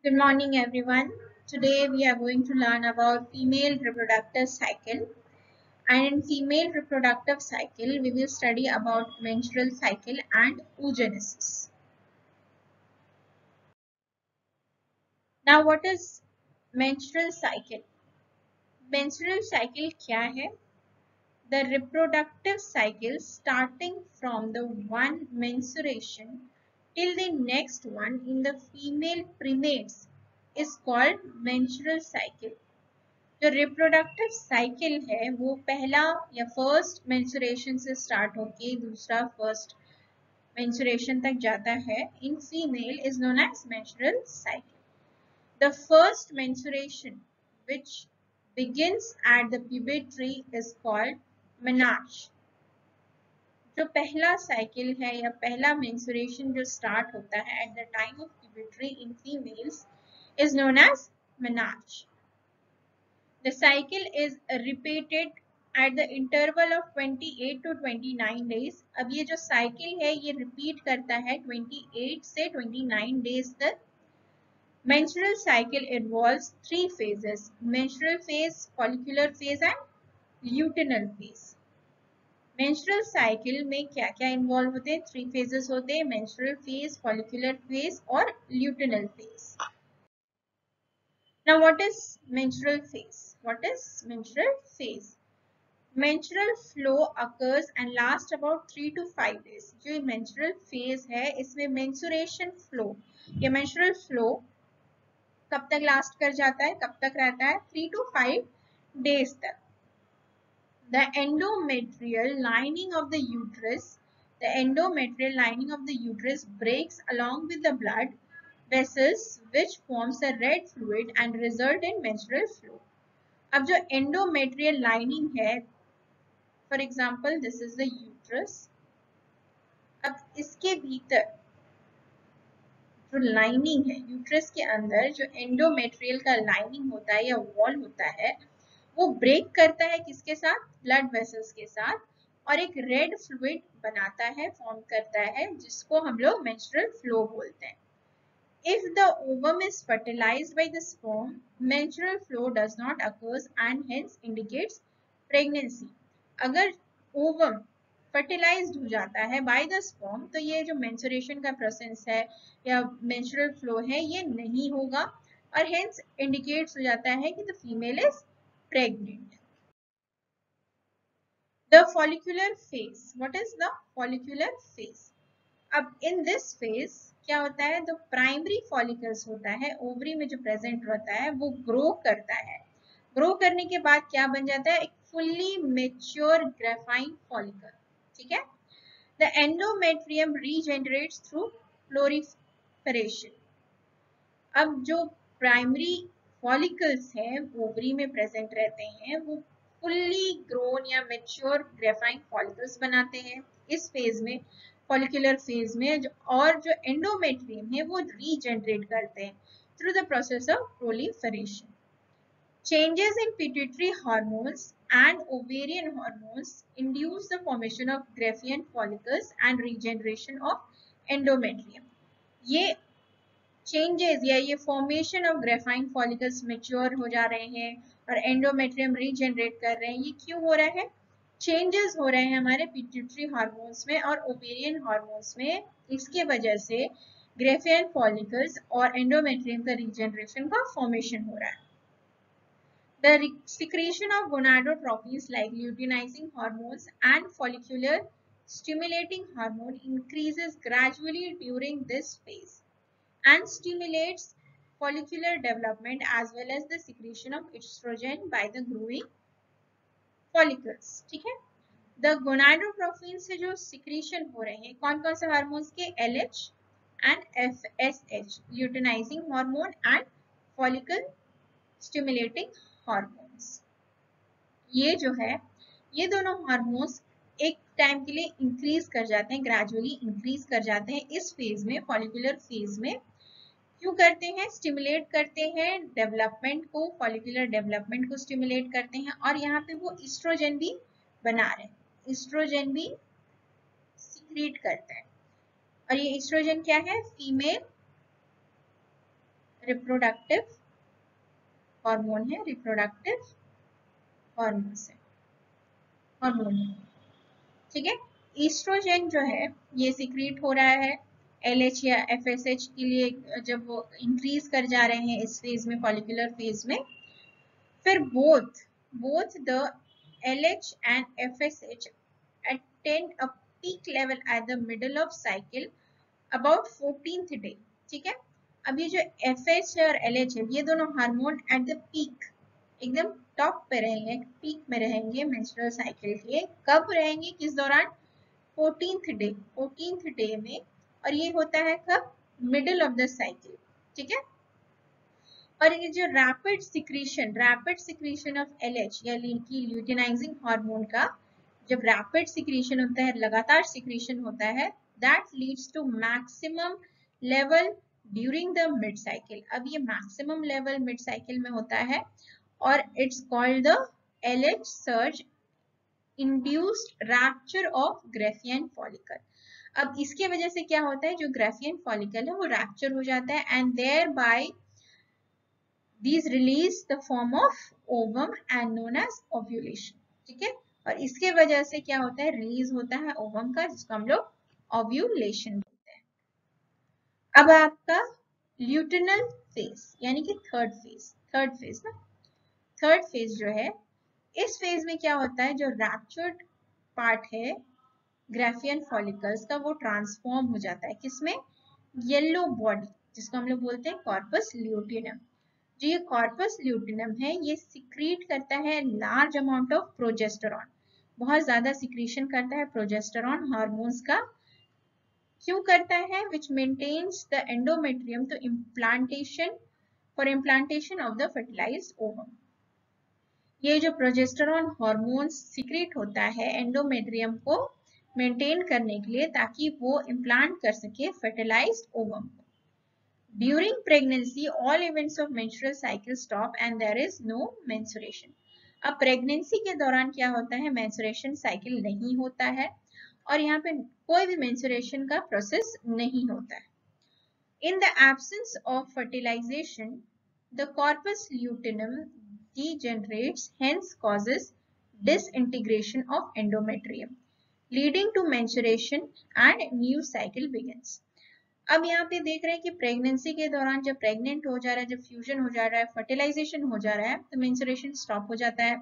Good morning, everyone. Today we are going to learn about female reproductive cycle. And in female reproductive cycle, we will study about menstrual cycle and oogenesis. Now, what is menstrual cycle? Menstrual cycle क्या है? The reproductive cycle starting from the one menstruation till the next one in the female primates is called menstrual cycle. जो reproductive cycle है वो पहला या first menstruation से start होके दूसरा फर्स्ट मेंस्ट्रुएशन तक जाता है in female is known as menstrual cycle. The first menstruation which begins at the pituitary is called menarche. जो पहला साइकिल है या पहला मेंस्ट्रुएशन जो स्टार्ट होता है at the time of pituitary in females is known as menarche. The cycle is repeated at the interval of 28 to 29 days. अब ये जो cycle है ये repeat करता है 28 से 29 days तक. Menstrual cycle involves three phases: menstrual phase, follicular phase and luteal phase. Menstrual cycle में क्या क्या involve होते हैं? Three phases होते हैं: menstrual phase, follicular phase और luteal phase. Now, what is menstrual phase? What is menstrual phase? Menstrual flow occurs and lasts about 3 to 5 days. जो menstrual phase है इसमें menstruation flow या menstrual flow कब तक last कर जाता है, कब तक रहता है? 3 to 5 days तक. The endometrial lining of the uterus breaks along with the blood vessels which forms a red fluid and result in menstrual flow. अब जो endometrial lining है, for example this is the uterus. अब इसके भीतर जो lining है uterus के अंदर, जो एंडोमेट्रियल का लाइनिंग होता है या वॉल होता है, वो ब्रेक करता है किसके साथ? ब्लड वेसल्स के साथ, और एक रेड फ्लूइड बनाता है, फॉर्म करता है, जिसको हम लोग मेंस्ट्रुअल फ्लो बोलते हैं. If the ovum is fertilized by the sperm, menstrual flow does not occur and hence indicates pregnancy. अगर ovum fertilized हो जाता है by the sperm, तो ये जो menstruation का process है या menstrual flow है ये नहीं होगा और hence indicates हो जाता है कि the female is pregnant. The follicular phase. What is the follicular phase? अब in this phase क्या होता है? तो प्राइमरी फॉलिकल्स होता है, ओवरी में जो प्रेजेंट रहता है वो ग्रो करता है. ग्रो करने के बाद क्या बन जाता है? एक फुल्ली मेच्योर ग्रेफाइन फॉलिकल. ठीक है. The endometrium regenerates through proliferation. अब जो प्राइमरी फॉलिकल्स हैं ओवरी में प्रेजेंट रहते हैं वो फुल्ली ग्रोन या मेच्योर ग्रेफाइन फॉलिकल्स बनाते हैं इस फेज में, फॉलिकुलर फेज में. जो एंडोमेट्रियम है वो रीजनरेट करते हैं through the process of proliferation. Changes in pituitary hormones and ovarian hormones induce the formation of Graafian follicles and regeneration of endometrium. ये चेंजेस या ये formation of graphene follicles mature हो जा रहे हैं और एंडोमेट्रियम रीजनरेट कर रहे हैं. ये क्यों हो रहा है? चेंजेस हो रहे हैं हमारे पिट्यूटरी हार्मोन्स में और ओवेरियन हार्मोन्स में. इसके वजह से ग्रेफियन फॉलिकल्स और एंडोमेट्रियम का रीजनरेशन का फॉर्मेशन हो रहा है. The secretion of gonadotropins like luteinizing hormones and follicular stimulating hormone increases gradually during this phase and stimulates follicular development as well as the secretion of estrogen by the growing follicles. ठीक है. The gonadotropin से जो secretion हो रहे हैं कौन कौन से हार्मोन्स के? LH and FSH, luteinizing hormone and follicle stimulating hormones. ये जो है ये दोनों हार्मोन्स एक टाइम के लिए इंक्रीज कर जाते हैं, ग्रेजुअली इंक्रीज कर जाते हैं इस फेज में, फॉलिकुलर फेज में. क्यों करते हैं? स्टिमुलेट करते हैं डेवलपमेंट को, फॉलिकुलर डेवलपमेंट को स्टिमुलेट करते हैं और यहाँ पे वो ईस्ट्रोजन भी बना रहे हैं, ईस्ट्रोजन भी सीक्रेट करता है. और ये ईस्ट्रोजन क्या है? फीमेल रिप्रोडक्टिव हार्मोन है, रिप्रोडक्टिव हार्मोन से हार्मोन, ठीक है। ईस्ट्रोजन जो है ये सिक्रीट हो रहा है LH या FSH के लिए जब वो इंक्रीज कर जा रहे हैं इस फेज में, फॉलिकुलर फेज में, फिर both the LH and FSH attain a peak level at the middle of cycle about 14th day, ठीक है। अब ये जो FH और LH है ये दोनों हार्मोन एट द पीक, एकदम टॉप पे रहेंगे, पीक में रहेंगे मेंस्ट्रुअल साइकिल के। कब रहेंगे, किस दौरान, 14th डे में, और ये होता है कब, मिडल ऑफ द साइकिल, ठीक है। और ये जो रैपिड सिक्रीशन ऑफ LH या ल्यूटिनाइजिंग हार्मोन का जब रैपिड सिक्रीशन होता है, लगातार सिक्रीशन होता है, that leads to maximum level during the mid cycle. अब ये मैक्सिमम लेवल मिड साइकिल में होता है और it's called the LH surge induced rapture of Graafian follicle. अब इसके वजह से क्या होता है, जो ग्रेफियन फॉलिकल है वो रैप्चर हो जाता है and thereby these release the form of ovum and known as ovulation, ठीक है। और इसके वजह से क्या होता है, रिलीज होता है ओवम का, जिसको हम लोग ओव्यूलेशन बोलते हैं। अब आपका ल्यूटिनल फेज यानी कि थर्ड फेज जो है, इस फेज में क्या होता है, जो रैप्चर्ड पार्ट है ग्रेफियन फॉलिकल्स का वो ट्रांसफॉर्म हो जाता है किसमें, येलो बॉडी, जिसको हम लोग बोलते हैं कॉर्पस ल्यूटिनम। जो ये कॉर्पस ल्यूटिनम है ये सिक्रीट करता है लार्ज अमाउंट ऑफ प्रोजेस्टेरॉन, बहुत ज्यादा सिक्रीशन करता है प्रोजेस्टेरॉन हार्मोन्स का। क्यों करता है, which maintains the endometrium to implantation of the fertilised ovum. ये जो प्रोजेस्टेरॉन हार्मोन्स सिक्रीट होता है एंडोमेट्रियम को मेंटेन करने के लिए, ताकि वो इम्प्लांट कर सके फर्टिलाइज्ड ओवम को। During pregnancy, all events of menstrual cycle stop and there is no menstruation. अब प्रेगनेंसी के दौरान क्या होता है, मेंस्ट्रुएशन साइकिल नहीं होता है और यहाँ पे कोई भी मेंस्ट्रुएशन का प्रोसेस नहीं होता है। In the absence of fertilization, the corpus luteum degenerates, hence causes disintegration of endometrium, leading to menstruation and new cycle begins. अब यहाँ पे देख रहे हैं कि प्रेगनेंसी के दौरान जब प्रेग्नेंट हो जा रहा है, जब फ्यूजन हो जा रहा है, फर्टिलाइजेशन हो जा रहा है, तो मेंस्ट्रुएशन स्टॉप हो जाता है,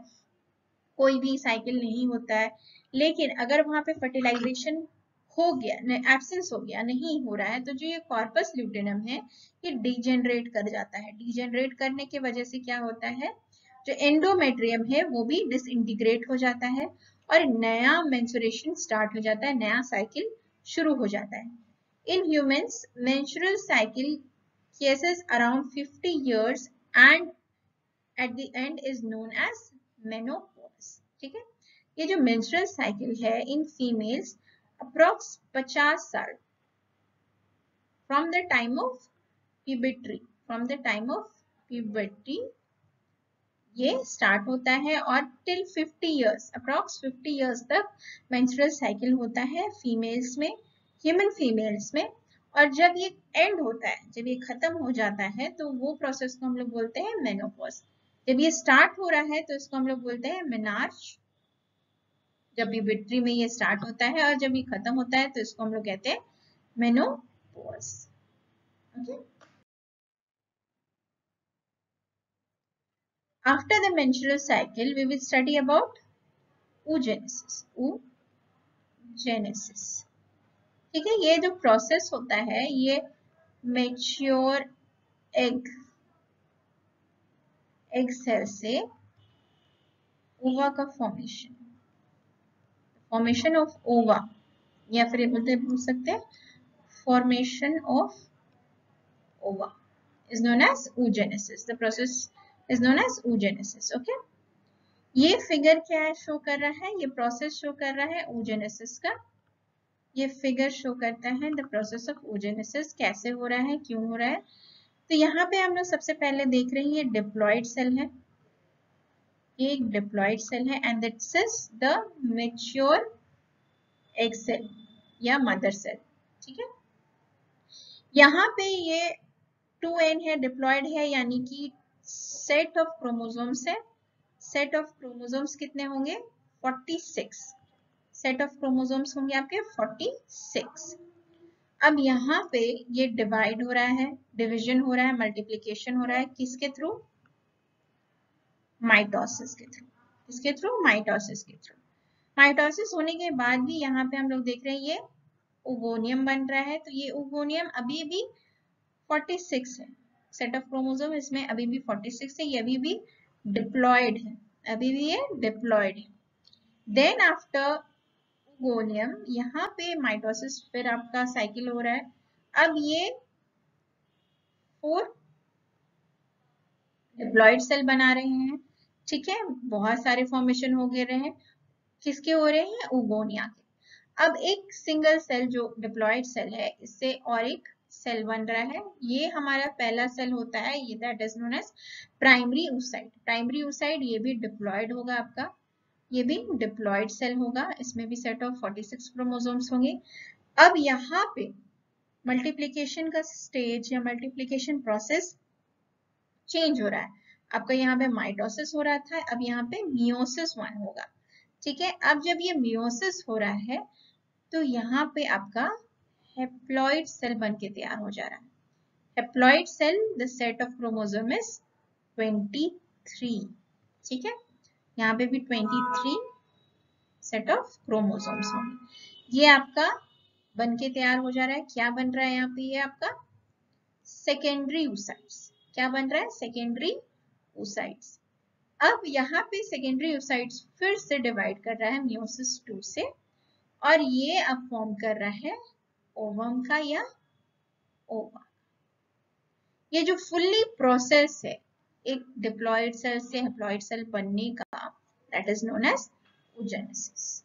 कोई भी साइकिल नहीं होता है। लेकिन अगर वहां पे फर्टिलाइजेशन हो गया, एब्सेंस हो गया, नहीं हो रहा है, तो जो ये कॉर्पस ल्यूटिनम है ये डिजेनरेट कर जाता है। डिजेनरेट करने की वजह से क्या होता है, जो एंडोमेट्रियम है वो भी डिसइंटीग्रेट हो जाता है और नया मेंस्ट्रुएशन स्टार्ट हो जाता है, नया साइकिल शुरू हो जाता है। In humans, menstrual cycle cases around 50 years and at the end is known as menopause, ठीक है। ये जो menstrual cycle है इन females approx 50 साल from the time of puberty ये स्टार्ट होता है और till 50 years, approx 50 years तक menstrual cycle होता है फीमेल्स में, ह्यूमन फीमेल्स में। और जब ये एंड होता है, जब ये खत्म हो जाता है, तो वो प्रोसेस को हम लोग बोलते हैं मेनोपॉज। जब ये स्टार्ट हो रहा है तो इसको हम लोग बोलते हैं मेनार्च, जब पुबर्टी में ये स्टार्ट होता है, और जब ये खत्म होता है तो इसको हम लोग कहते हैं menopause. Okay, after the menstrual cycle we will study about oogenesis, ठीक है। ये जो प्रोसेस होता है ये मैच्योर एग सेल से ओवा का फॉर्मेशन ऑफ ओवा, या फिर बोल सकते हैं formation of ova is known as oogenesis. The process is known as oogenesis. Okay, ये फिगर क्या शो कर रहा है, ये प्रोसेस शो कर रहा है oogenesis का। ये फिगर शो करता है द प्रोसेस ऑफ oogenesis, कैसे हो रहा है, क्यों हो रहा है। तो यहाँ पे हम लोग सबसे पहले देख रहे हैं ये डिप्लॉइड सेल है, ये एक डिप्लॉइड सेल है and this is the mature egg cell या मदर सेल, ठीक है। यहाँ पे ये 2n है, डिप्लॉयड है, यानी कि सेट ऑफ क्रोमोसोम्स है। सेट ऑफ क्रोमोसोम्स कितने होंगे? 46। सेट ऑफ क्रोमोसोम्स होंगे आपके 46। अब यहाँ पे ये डिवाइड हो रहा है, डिवीजन हो रहा है, मल्टीप्लिकेशन हो रहा है, किसके थ्रू? माइटोसिस के थ्रू। किसके थ्रू? माइटोसिस के थ्रू। माइटोसिस होने के बाद भी यहाँ पे हम लोग देख रहे हैं ये ओवोनियम बन रहा है, तो ये ओवोनियम अभी भी 46 है। सेट ऑफ क्रोमोसोम इसमें अभी भी 46 है, ये अभी भी डिप्लॉयड है, अभी भी ये डिप्लॉयड है। देन आफ्टर ओवोनियम यहाँ पे माइटोसिस फिर आपका साइकिल हो रहा है। अब ये 4 डिप्लॉयड सेल बना रहे हैं, ठीक है, बहुत सारे फॉर्मेशन हो गए रहे हैं, किसके हो रहे हैं? ओवोनिया के। अब एक सिंगल सेल जो डिप्लॉयड सेल है, इससे और एक सेल बन रहा है, ये हमारा पहला सेल होता है, ये that is known as primary oocyte। Primary oocyte ये भी डिप्लॉयड होगा आपका, ये भी डिप्लॉयड सेल होगा, इसमें भी सेट ऑफ 46 क्रोमोसोम्स होंगे। अब यहाँ पे मल्टीप्लिकेशन का स्टेज या मल्टीप्लिकेशन प्रोसेस चेंज हो रहा है। आपका यहाँ पे माइटोसिस हो रहा था, अब यहाँ पे मियोसिस 1 होगा, ठीक है। अब जब ये मियोसिस हो रहा है तो यहाँ पे आपका हेप्लॉइड सेल बन के तैयार हो जा रहा है। Haploid cell, the set of chromosome is 23, ठीक है, यहाँ पे भी 23 सेट ऑफ क्रोमोसोम्स होंगे। ये आपका बन के तैयार हो जा रहा है। क्या बन रहा है यहाँ पे? ये आपका सेकेंडरी oocytes। क्या बन रहा है? Secondary oocytes। अब यहाँ पे सेकेंडरी oocytes फिर से डिवाइड कर रहा है मियोसिस 2 से, और ये अब फॉर्म कर रहा है ओवम का या ओवा। ये जो फुल्ली प्रोसेस है एक डिप्लॉयड सेल से हेप्लॉयड सेल बनने का, that is known as oogenesis।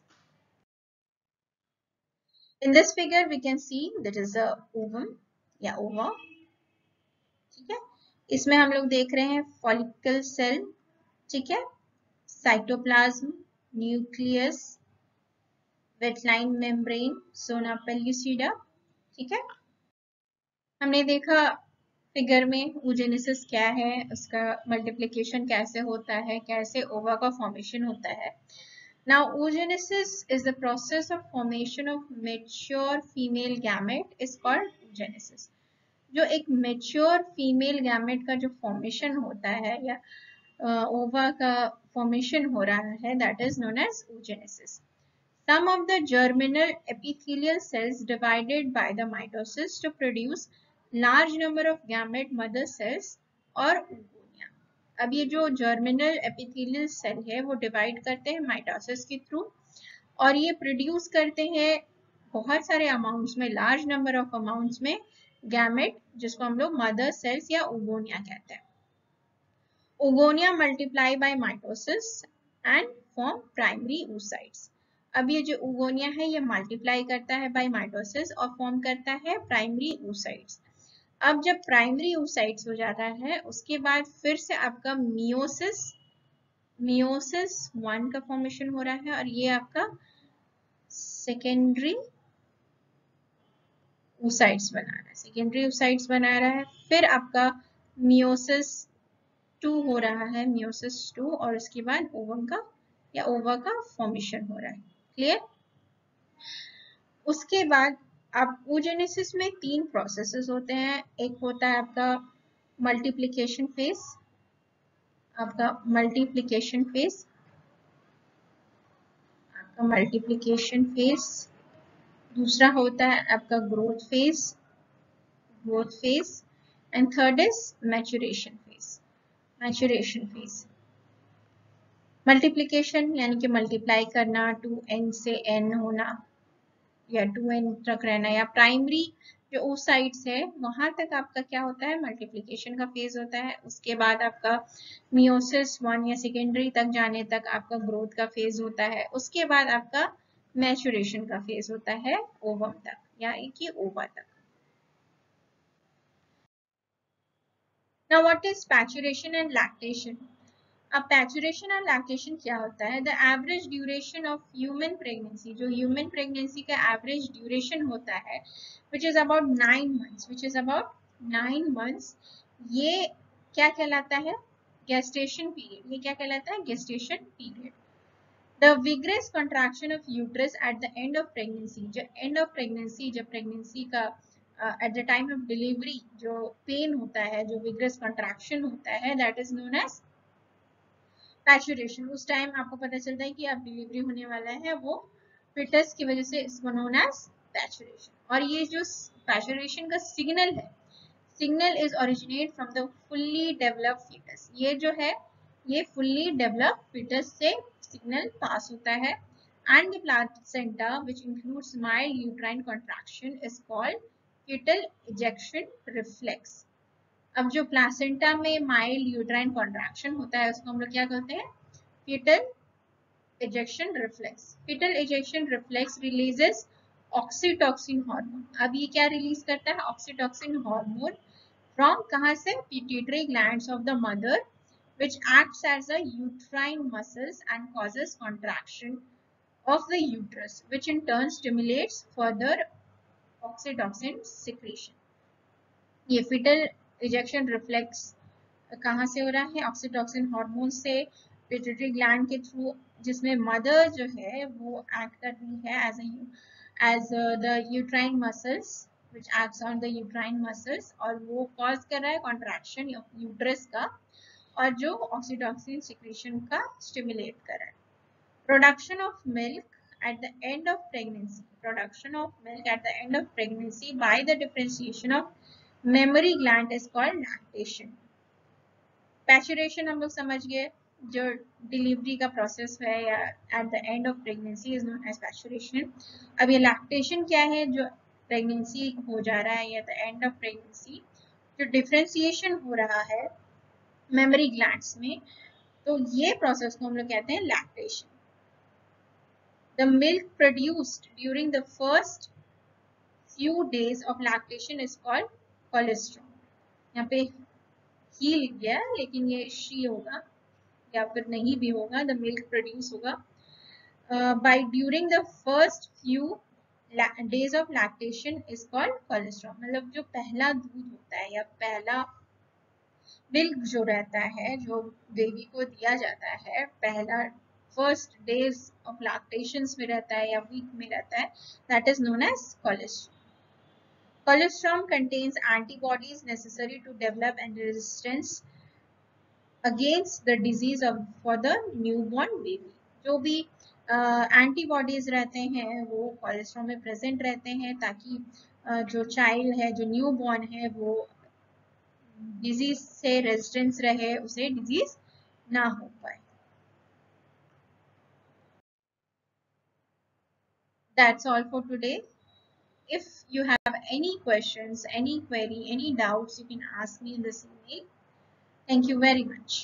In this figure we can see that is a ovum या ova, ठीक है। इसमें हम लोग देख रहे हैं फॉलिकल सेल, ठीक है, cytoplasm, nucleus, vitelline membrane, zona पेल्लुसिडा, ठीक है। हमने देखा फिगर में oogenesis क्या है, उसका मल्टीप्लिकेशन कैसे होता है, कैसे ओवा का फॉर्मेशन होता है। Now oogenesis is the process of formation of mature female gamete is called oogenesis। जो एक मेच्योर फीमेल गैमेट का जो फॉर्मेशन होता है या ओवा का फॉर्मेशन हो रहा है, that is known as oogenesis। Some of the germinal epithelial cells divided by the mitosis to produce large number of gamete mother cells और oogonia। अब ये जो germinal epithelial cell है वो डिवाइड करते हैं माइटोसिस के थ्रू, और ये प्रोड्यूस करते हैं बहुत सारे अमाउंट्स में, लार्ज नंबर ऑफ अमाउंट्स में गैमेट, जिसको हम लोग मदर सेल्स या oogonia कहते हैं। oogonia multiply by mitosis and form primary oocytes। अब ये जो oogonia है ये मल्टीप्लाई करता है बाय माइटोसिस और फॉर्म करता है प्राइमरी oocytes। अब जब प्राइमरी oocytes हो जाता है उसके बाद फिर से आपका मियोसिस 1 का फॉर्मेशन हो रहा है, और ये आपका सेकेंडरी oocytes बना रहा है, सेकेंडरी oocytes बना रहा है। फिर आपका मियोसिस 2 हो रहा है, मियोसिस 2, और उसके बाद ओवम का या ओवा का फॉर्मेशन हो रहा है। क्लियर? उसके बाद आप oogenesis में 3 प्रोसेसेस होते हैं। एक होता है आपका मल्टीप्लिकेशन फेज, दूसरा होता है आपका growth phase, and third is maturation phase. Multiplication यानी कि मल्टीप्लाई करना, 2n से n होना या 2n तक रहना, या प्राइमरी जो oocytes है वहां तक आपका क्या होता है? मल्टीप्लिकेशन का फेज होता है। उसके बाद आपका मियोसिस 1 या सेकेंडरी तक जाने तक आपका ग्रोथ का फेज होता है। उसके बाद आपका मैच्योरेशन का फेज होता है ओवम तक यानी कि ओवा तक। Now what is maturation and lactation? अब पैचुरेशन और लैक्टेशन क्या होता है? The average duration of human pregnancy, जो ह्यूमन प्रेगनेंसी का एवरेज ड्यूरेशन होता है, which is about 9 months, 9 months, ये क्या कहलाता है? Gestation period. ये क्या कहलाता है? Gestation period. The vigorous contraction of uterus at the end of pregnancy, जो end of pregnancy, जब pregnancy का at the time of delivery जो pain होता है, जो vigorous contraction होता है, that is known as पैचुरेशन। उस टाइम आपको पता चलता है कि अब डिलीवरी होने वाला है, वो फिटस की वजह से इसको नोन एज पैचुरेशन। और ये जो पैचुरेशन का सिग्नल है, signal is originate from the fully developed foetus. ये जो है ये फुल्ली डेवलप्ड फीटस से सिग्नल पास होता है। And the placenta which includes mild uterine contraction is called foetal ejection reflex. अब जो प्लासेंटा में माइल्ड यूट्राइन कॉन्ट्रैक्शन होता है उसको हम लोग क्या कहते हैं? Foetal ejection reflex. Fetal ejection reflex releases oxytocin hormone. अब ये क्या रिलीज करता है? ऑक्सीटॉक्सिन हार्मोन फ्रॉम कहाँ से? Pituitary glands of the mother which acts as a uterine muscles and causes contraction of the uterus, which in turn stimulates further oxytocin secretion. ये fetal ejection reflex कहाँ से हो रहा है? ऑक्सीटॉक्सिन हार्मोन से, pituitary gland के through, जिसमें mother जो है वो एक्ट कर रही है as the uterine muscles which acts on the uterine muscles, और वो कॉज कर रहा है कॉन्ट्रैक्शन यूट्रस का, और जो ऑक्सीटॉक्सिन सिक्रीशन का स्टिमुलेट कर रहा है। Production of milk at the end of pregnancy. Production of milk at the end of pregnancy by the differentiation of mammary gland is called lactation. पैचुरेशन हम लोग समझ गए, जो डिलीवरी का प्रोसेस है या at the end of pregnancy is known as parturition. अब ये लैक्टेशन क्या है? जो प्रेगनेंसी हो जा रहा है या द एंड ऑफ प्रेगनेंसी जो डिफरेंशिएशन हो रहा है मेमोरी ग्लैंड्स में, तो ये प्रोसेस को हम लोग कहते हैं lactation. The milk produced during the first few days of lactation is called colostrum. यहाँ पे ही लिख गया है लेकिन ये शी होगा या फिर नहीं भी होगा। द मिल्क प्रोड्यूस होगा by during the first few days of lactation is called cholesterol. मतलब जो पहला दूध होता है या पहला मिल्क जो रहता है, जो बेबी को दिया जाता है, पहला फर्स्ट डेज ऑफ लैक्टेशन में रहता है या वीक में रहता है, that is known as cholesterol. Colostrum contains antibodies necessary to develop and resistance against the disease for the newborn baby. जो भी एंटीबॉडीज रहते हैं वो कोलेस्ट्रॉल में प्रेजेंट रहते हैं ताकि जो चाइल्ड है, जो न्यूबॉर्न है, वो डिजीज से रेजिस्टेंस रहे, उसे डिजीज ना हो पाए। That's all for today. If you have any questions, any query, any doubts, you can ask me in this email. Thank you very much.